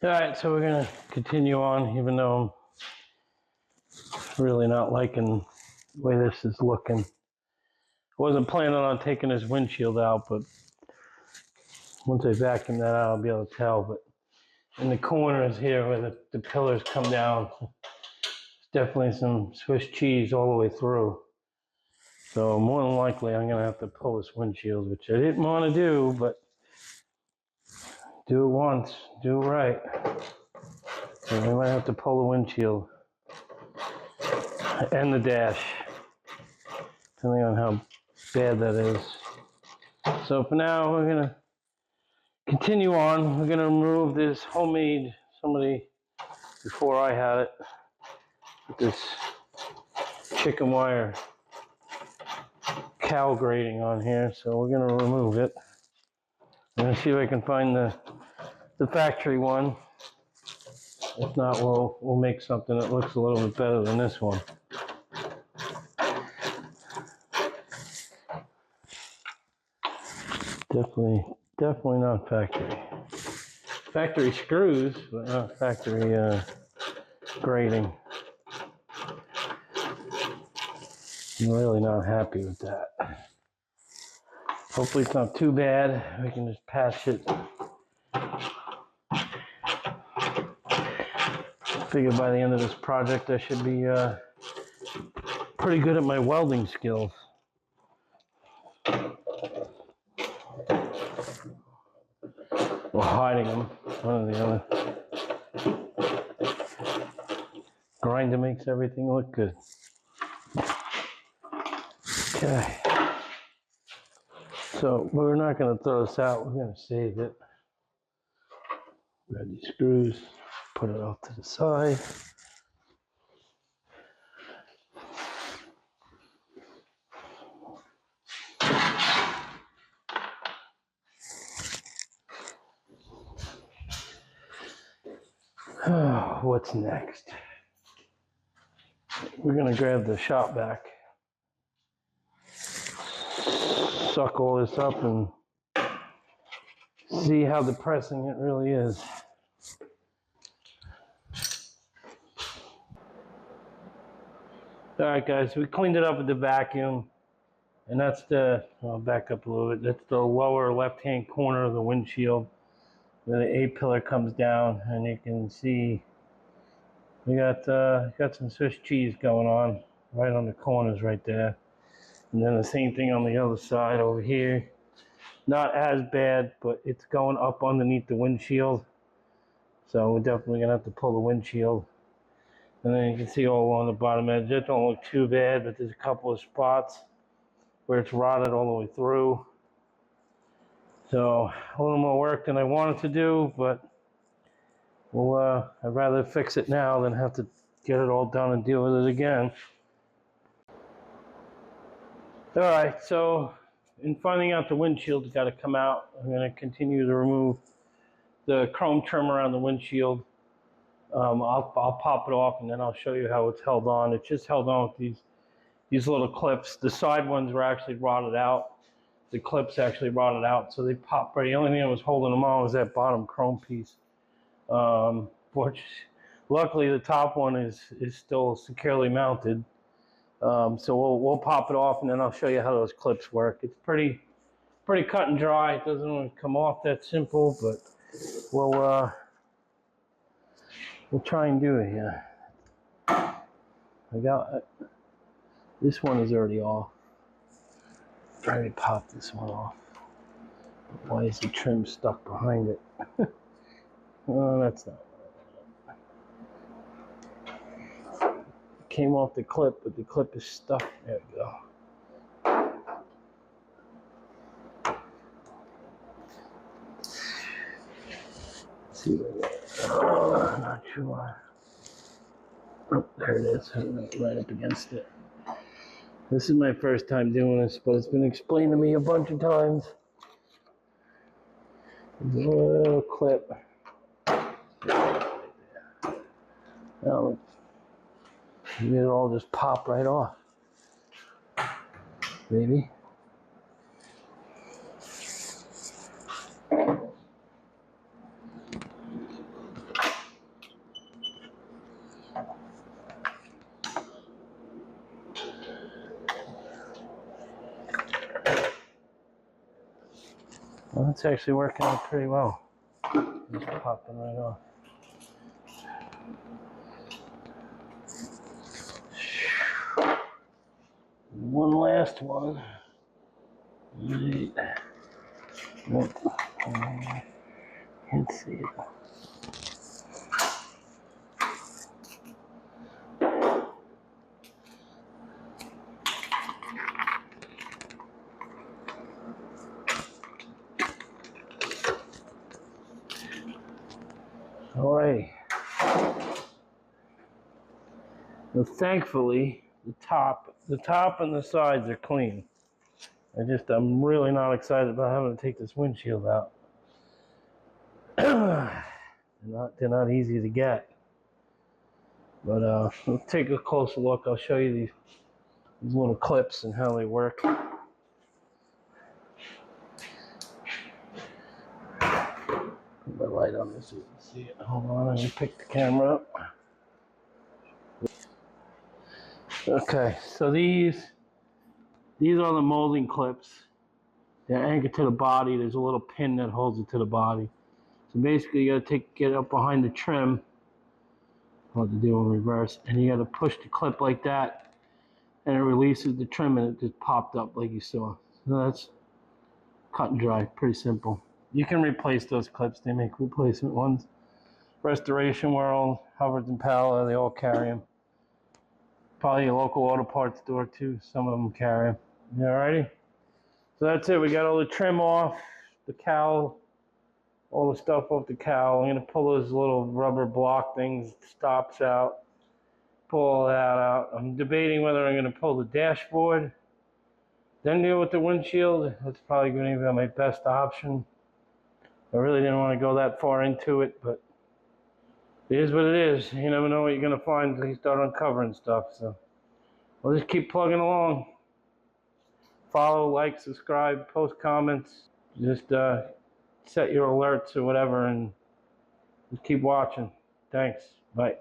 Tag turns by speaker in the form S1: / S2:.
S1: Alright, so we're going to continue on, even though I'm really not liking the way this is looking. I wasn't planning on taking this windshield out, but once I vacuum that out, I'll be able to tell. But in the corners here where the pillars come down, there's definitely some Swiss cheese all the way through. So more than likely, I'm going to have to pull this windshield, which I didn't want to do, but do it once, do it right. So we might have to pull the windshield and the dash, depending on how bad that is. So for now, we're going to continue on. We're going to remove this homemade, somebody before I had it, with this chicken wire cowl grating on here. So we're going to remove it. I'm going to see if I can find the factory one. If not, we'll make something that looks a little bit better than this one. Definitely not factory. Factory screws, but not factory grating. I'm really not happy with that. Hopefully it's not too bad. We can just patch it. I figure by the end of this project I should be pretty good at my welding skills. Or hiding them, one or the other. Grinder makes everything look good. Okay. So we're not going to throw this out, we're going to save it. Grab these screws, put it off to the side. What's next? We're going to grab the shop vac, suck all this up and see how depressing it really is. Alright guys, we cleaned it up with the vacuum, and that's I'll back up a little bit, that's the lower left hand corner of the windshield where the A-pillar comes down, and you can see we got some Swiss cheese going on right on the corners right there. And then the same thing on the other side over here. Not as bad, but it's going up underneath the windshield. So we're definitely going to have to pull the windshield. And then you can see all along the bottom edge. That don't look too bad, but there's a couple of spots where it's rotted all the way through. So a little more work than I wanted to do, but I'd rather fix it now than have to get it all done and deal with it again. Alright, so in finding out the windshield's got to come out, I'm going to continue to remove the chrome trim around the windshield. I'll pop it off and then I'll show you how it's held on. It's just held on with these little clips. The side ones were actually rotted out. The clips actually rotted out, so they popped right. The only thing that was holding them on was that bottom chrome piece. Which, luckily the top one is still securely mounted. So we'll pop it off and then I'll show you how those clips work. It's pretty cut and dry. It doesn't really come off that simple, but we'll try and do it here. I got this one is already off. Try to pop this one off. Why is the trim stuck behind it? Oh, that's not. It came off the clip, but the clip is stuck. There we go. Let's see what it is. Oh, I'm not sure. Oh, there it is. Right up against it. This is my first time doing this, but it's been explained to me a bunch of times. There's a little clip. Now, it'll all just pop right off. Maybe. It's actually working out pretty well. Just popping right off. One last one. Right. Can't see it. All right. Well, thankfully, the top and the sides are clean. I'm really not excited about having to take this windshield out. They're not easy to get. But let's take a closer look. I'll show you these little clips and how they work. Put my light on this so you can see it. Hold on, let me pick the camera up. Okay, so these are the molding clips. They're anchored to the body. There's a little pin that holds it to the body. So basically, you gotta get up behind the trim. I'll have to do in reverse, and you gotta push the clip like that, and it releases the trim, and it just popped up like you saw. So that's cut and dry, pretty simple. You can replace those clips. They make replacement ones. Restoration World, Hubbard's Impala, they all carry them. Probably a local auto parts store too. Some of them carry them. Alrighty. So that's it. We got all the trim off, the cowl, all the stuff off the cowl. I'm gonna pull those little rubber block things, stops out. Pull all that out. I'm debating whether I'm gonna pull the dashboard, then deal with the windshield. That's probably gonna be my best option. I really didn't want to go that far into it, but it is what it is. You never know what you're going to find until you start uncovering stuff. So we'll just keep plugging along. Follow, like, subscribe, post comments. Just set your alerts or whatever and just keep watching. Thanks. Bye.